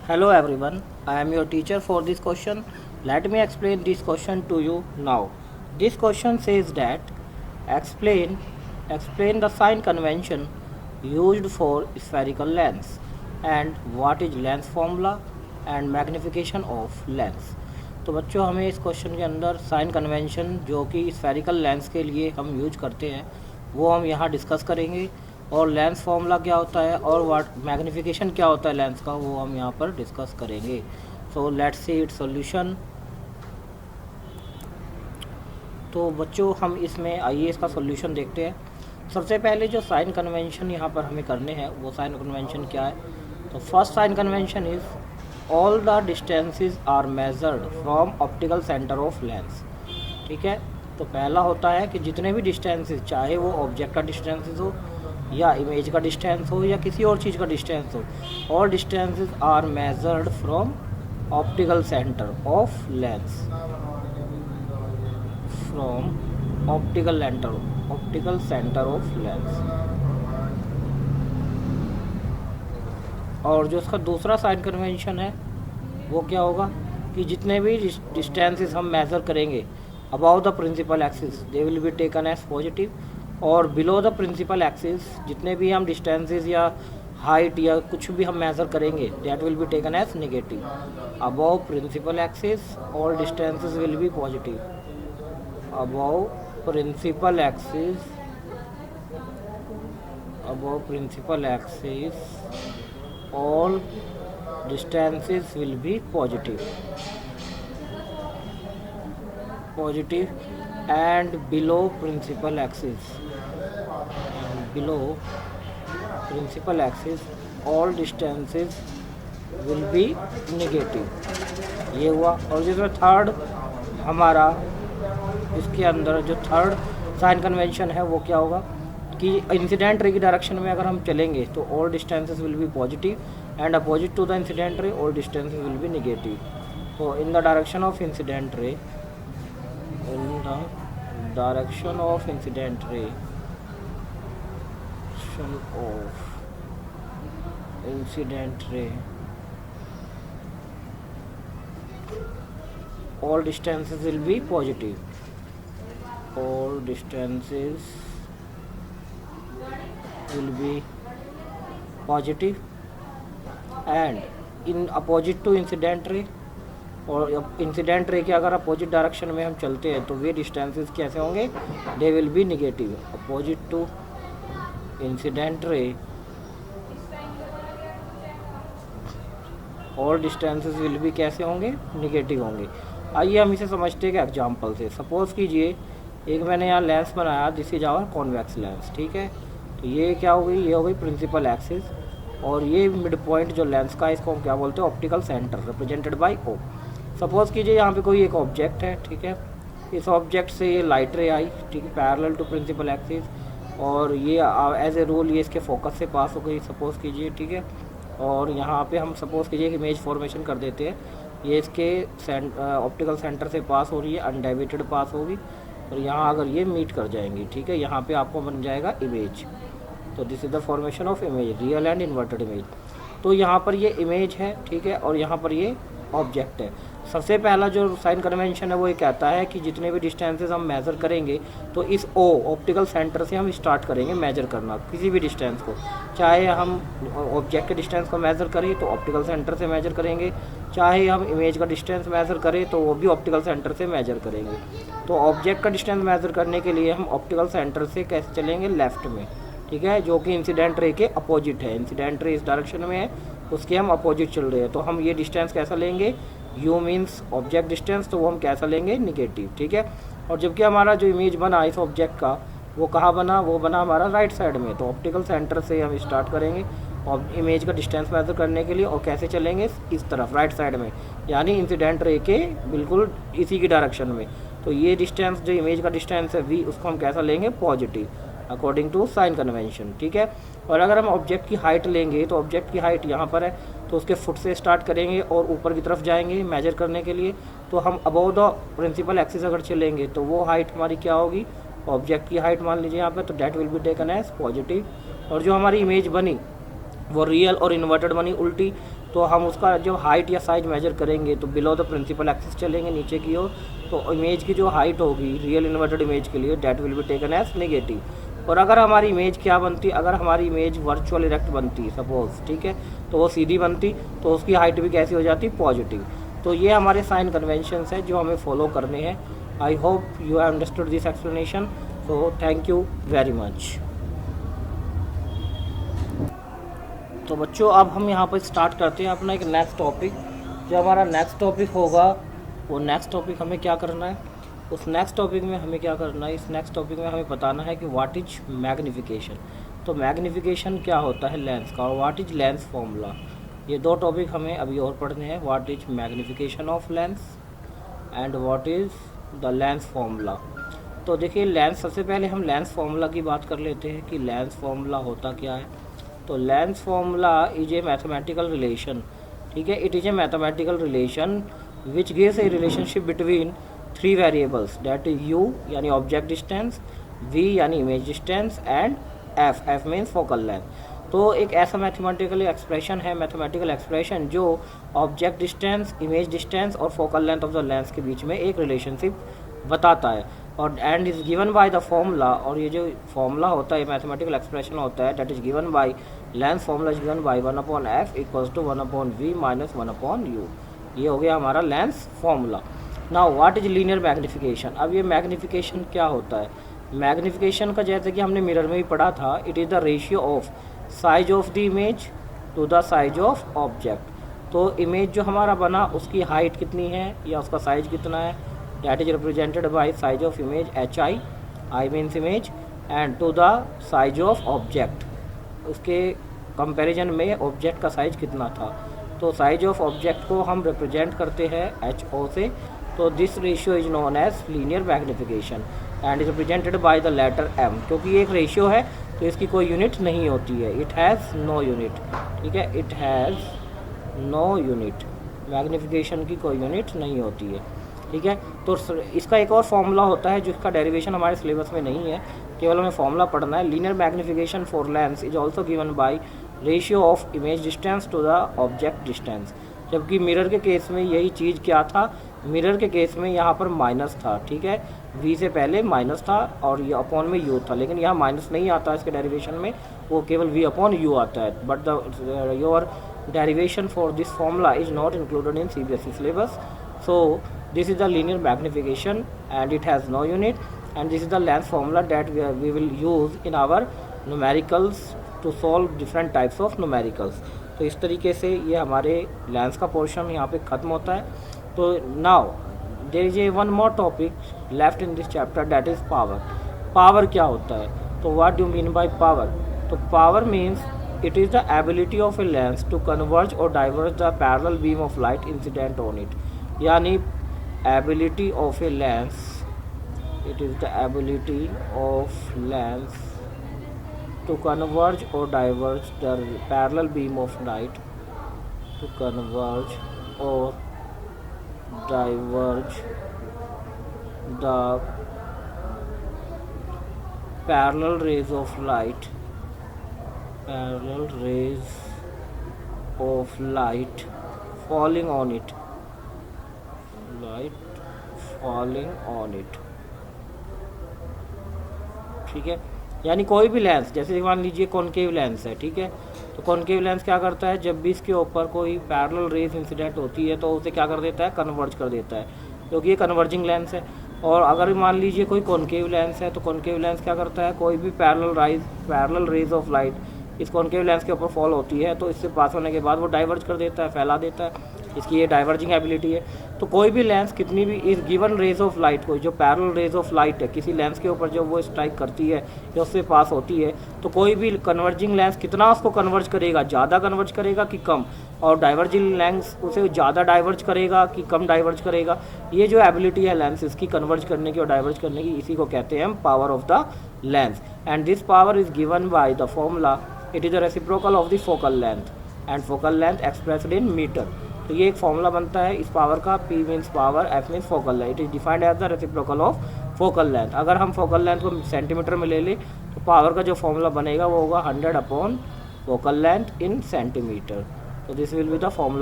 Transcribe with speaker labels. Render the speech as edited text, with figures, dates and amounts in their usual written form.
Speaker 1: Hello everyone, I am your teacher for this question. Let me explain this question to you now. This question says that explain explain the sign convention used for spherical lens and what is lens formula and magnification of lens. तो बच्चों हमें इस question के अंदर sign convention जो कि spherical lens के लिए हम यूज करते हैं वो हम यहाँ डिस्कस करेंगे और लेंस फार्मूला क्या होता है और वाट मैग्नीफिकेशन क्या होता है लेंस का वो हम यहाँ पर डिस्कस करेंगे. So let's see it solution. तो बच्चों हम इसमें आइए इसका सॉल्यूशन देखते हैं. सबसे पहले जो साइन कन्वेंशन यहाँ पर हमें करने हैं वो साइन कन्वेंशन क्या है. तो first sign convention is all the distances are measured from optical centre of lens. ठीक है. तो पहला होता है कि जितने भी डिस्टेंसेस चाहे वो ऑब्जेक्ट का डिस्टेंसेस हो या इमेज का डिस्टेंस हो या किसी और चीज़ का डिस्टेंस हो, all distances are measured from optical centre of lens. From optical centre of lens. और जो इसका दूसरा साइन कन्वेंशन है वो क्या होगा कि जितने भी डिस्टेंसेस हम मेज़र करेंगे above the principal axis they will be taken as positive, और बिलो द प्रिंसिपल एक्सिस जितने भी हम डिस्टेंसेस या हाइट या कुछ भी हम मेज़र करेंगे that will be taken as negative. Above principal axis all distances will be positive. Above principal axis all distances will be positive and below principal axis all distances will be negative. ये हुआ. और जिसमें third हमारा इसके अंदर जो third sign convention है वो क्या होगा कि इंसिडेंट रे की डायरेक्शन में अगर हम चलेंगे तो all distances will be positive and opposite to the incident ray all distances will be negative. तो in the direction of incident ray all distances will be positive. All distances will be positive and in opposite to incident ray, और incident ray के अगर opposite direction में हम चलते हैं तो वे distances कैसे होंगे, they will be negative. Opposite to incident ray all distances will be कैसे होंगे, नेगेटिव होंगे. आइए हम इसे समझते हैं कि एग्जांपल से. सपोज़ कीजिए एक मैंने यहाँ लेंस बनाया, this is our convex lens. ठीक है. तो ये क्या हो गई, ये हो गई प्रिंसिपल एक्सिस, और ये मिड पॉइंट जो लेंस का इसको हम क्या बोलते हैं, optical centre represented by O. Suppose कीजिए यहाँ पे कोई एक ऑब्जेक्ट है. ठीक है. इस ऑब्जेक्ट से ये लाइट रे आई, ठीक है, पैरेलल टू प्रिंसिपल एक्सिस, और ये एज ए रूल ये इसके फोकस से पास हो गई सपोज़ कीजिए. ठीक है. और यहाँ पे हम सपोज़ कीजिए एक इमेज फॉर्मेशन कर देते हैं. ये इसके ऑप्टिकल सेंटर से पास हो रही है, अनडाइवेटेड पास होगी, और यहाँ अगर ये मीट कर जाएंगी, ठीक है, यहाँ पे आपको बन जाएगा इमेज. तो this is the formation of image, real and inverted image. तो यहाँ पर ये इमेज है. ठीक है. और यहाँ पर ये ऑब्जेक्ट है. सबसे पहला जो साइन कन्वेंशन है वो ये कहता है कि जितने भी डिस्टेंसेस हम मेज़र करेंगे तो इस ओ ऑप्टिकल सेंटर से हम स्टार्ट करेंगे मेज़र करना किसी भी डिस्टेंस को. चाहे हम ऑब्जेक्ट के डिस्टेंस को मेज़र करें तो ऑप्टिकल सेंटर से मेज़र करेंगे, चाहे हम इमेज का डिस्टेंस मेज़र करें तो वो भी ऑप्टिकल सेंटर से मेज़र करेंगे. तो ऑब्जेक्ट का डिस्टेंस मेज़र करने के लिए हम ऑप्टिकल सेंटर से कैसे चलेंगे, लेफ़्ट में. ठीक है. जो कि इंसिडेंट रे के अपोजिट है. इंसिडेंट रे इस डायरेक्शन में है, उसके हम अपोजिट चल रहे हैं. तो हम ये डिस्टेंस कैसा लेंगे, यू मीन्स ऑब्जेक्ट डिस्टेंस, तो वो हम कैसा लेंगे, निगेटिव. ठीक है. और जबकि हमारा जो इमेज बना इस ऑब्जेक्ट का वो कहाँ बना, वो बना हमारा राइट साइड में. तो ऑप्टिकल सेंटर से हम स्टार्ट करेंगे और इमेज का डिस्टेंस मेजर करने के लिए, और कैसे चलेंगे, इस तरफ राइट साइड में, यानी इंसिडेंट रे के बिल्कुल इसी की डायरेक्शन में. तो ये डिस्टेंस जो इमेज का डिस्टेंस है वी, उसको हम कैसा लेंगे, positive, according to sign convention. ठीक है. और अगर हम ऑब्जेक्ट की हाइट लेंगे तो ऑब्जेक्ट की हाइट यहाँ पर है, तो उसके फुट से स्टार्ट करेंगे और ऊपर की तरफ जाएंगे मेजर करने के लिए. तो हम अबव द प्रिंसिपल एक्सिस अगर चलेंगे तो वो हाइट हमारी क्या होगी, ऑब्जेक्ट की हाइट मान लीजिए यहाँ पे, तो that will be taken as positive. और जो हमारी इमेज बनी वो रियल और इन्वर्टेड बनी, उल्टी, तो हम उसका जब हाइट या साइज मेजर करेंगे तो बिलो द प्रिंसिपल एक्सिस चलेंगे नीचे की ओर, तो इमेज की जो हाइट होगी रियल इन्वर्टेड इमेज के लिए that will be taken as negative. और अगर हमारी इमेज क्या बनती, अगर हमारी इमेज वर्चुअल इरेक्ट बनती सपोज, ठीक है, तो वो सीधी बनती, तो उसकी हाइट भी कैसी हो जाती, पॉजिटिव। तो ये हमारे साइन कन्वेंशंस हैं जो हमें फॉलो करने हैं। I hope you have understood this explanation, so thank you very much. तो बच्चों अब हम यहाँ पर स्टार्ट करते हैं अपना एक नेक्स्ट टॉपिक। जो हमारा नेक्स्ट टॉपिक होगा वो नेक्स्ट टॉपिक हमें क्या करना है, उस नेक्स्ट टॉपिक में हमें क्या करना है, इस नेक्स्ट टॉपिक में हमें बताना है कि व्हाट इज मैग्निफिकेशन। तो मैग्निफिकेशन क्या होता है लेंस का, और व्हाट इज लेंस फॉर्मूला। ये दो टॉपिक हमें अभी और पढ़ने हैं, what is magnification of lens and what is the lens formula. तो देखिए लेंस, सबसे पहले हम लेंस फार्मूला की बात कर लेते हैं कि लेंस फार्मूला होता क्या है। तो lens formula is a mathematical relation, ठीक है, it is a mathematical relation which gives A relationship between three variables, that is you यानी ऑब्जेक्ट डिस्टेंस, वी यानी image distance and F, F means focal length. तो एक ऐसा mathematical expression है, mathematical expression जो object distance, image distance और focal length of the lens के बीच में एक रिलेशनशिप बताता है, और and is given by the formula. और ये जो फॉर्मूला होता है, मैथमेटिकल एक्सप्रेशन होता है, that is given by lens formula is given by 1/f equals to 1/v minus 1/u। ये हो गया हमारा lens formula. Now what is linear magnification. अब ये मैग्निफिकेशन क्या होता है, मैग्निफिकेशन का जैसे कि हमने मिरर में भी पढ़ा था, it is the ratio of size of the image to the size of object. तो इमेज जो हमारा बना उसकी हाइट कितनी है या उसका साइज कितना है, that is represented by size of image hi, I means image, and to the size of object, उसके कंपैरिजन में ऑब्जेक्ट का साइज कितना था। तो साइज ऑफ ऑब्जेक्ट को हम रिप्रेजेंट करते हैं ho से। तो this ratio is known as linear magnification and is represented by the letter m। क्योंकि ये एक रेशियो है तो इसकी कोई यूनिट नहीं होती है, इट हैज़ नो यूनिट, ठीक है, it has no unit, magnification की कोई यूनिट नहीं होती है, ठीक है। तो इसका एक और फॉर्मूला होता है जिसका डेरिवेशन हमारे सिलेबस में नहीं है, केवल हमें फॉर्मूला पढ़ना है। Linear magnification for lens is also given by ratio of image distance to the object distance. जबकि मिरर के केस में यही चीज़ क्या था, मिरर के केस में यहाँ पर माइनस था, ठीक है, v से पहले माइनस था और ये अपॉन में u था, लेकिन यहाँ माइनस नहीं आता इसके डेरिवेशन में, वो केवल v/u आता है। But the your derivation for this formula is not included in CBSE syllabus. So this is the linear magnification and it has no unit, and this is the length formula that we will use in our numericals to solve different types of numericals. तो इस तरीके से ये हमारे lens का portion यहाँ पे ख़त्म होता है। तो now there is a one more topic left in this chapter, that is power. Power क्या होता है, तो what do you mean by power? तो power means it is the ability of a lens to converge or diverge the parallel beam of light incident on it. यानी ability of a lens, it is the ability of lens to converge or diverge the parallel beam of light, to converge or diverge the parallel rays of light, parallel rays of light falling on it, light falling on it, ठीक है। यानी कोई भी lens, जैसे मान लीजिए concave lens है, ठीक है, तो कॉनकेव लेंस क्या करता है, जब भी इसके ऊपर कोई पैरेलल रेज इंसिडेंट होती है तो उसे क्या कर देता है, कन्वर्ज कर देता है, क्योंकि ये कन्वर्जिंग लेंस है। और अगर मान लीजिए कोई कॉनकेव लेंस है तो कॉनकेव लेंस क्या करता है, कोई भी पैरेलल रेज ऑफ लाइट इस कॉनकेव लेंस के ऊपर फॉल होती है तो इससे पास होने के बाद वो डाइवर्ज कर देता है, फैला देता है, इसकी ये डाइवर्जिंग एबिलिटी है। तो कोई भी लेंस कितनी भी इस गिवन रेज ऑफ लाइट को, जो पैरेलल रेज ऑफ लाइट है किसी लेंस के ऊपर जब वो स्ट्राइक करती है या उससे पास होती है, तो कोई भी कन्वर्जिंग लेंस कितना उसको कन्वर्ज करेगा, ज़्यादा कन्वर्ज करेगा कि कम, और डाइवर्जिंग लेंस उसे ज़्यादा डाइवर्ज करेगा कि कम डाइवर्ज करेगा। ये जो एबिलिटी है लेंस इसकी कन्वर्ज करने की और डाइवर्ज करने की, इसी को कहते हैं हम power of the lens. And this power is given by the formula, it is the reciprocal of the focal length and focal length expressed in metre. तो ये एक फॉर्मूला बनता है इस पावर का, P means power, F means focal length, it is defined as the reciprocal of focal length. अगर हम focal length को सेंटीमीटर में ले लें तो पावर का जो फॉर्मूला बनेगा वो होगा 100 upon focal length in centimetre, तो this will be the formula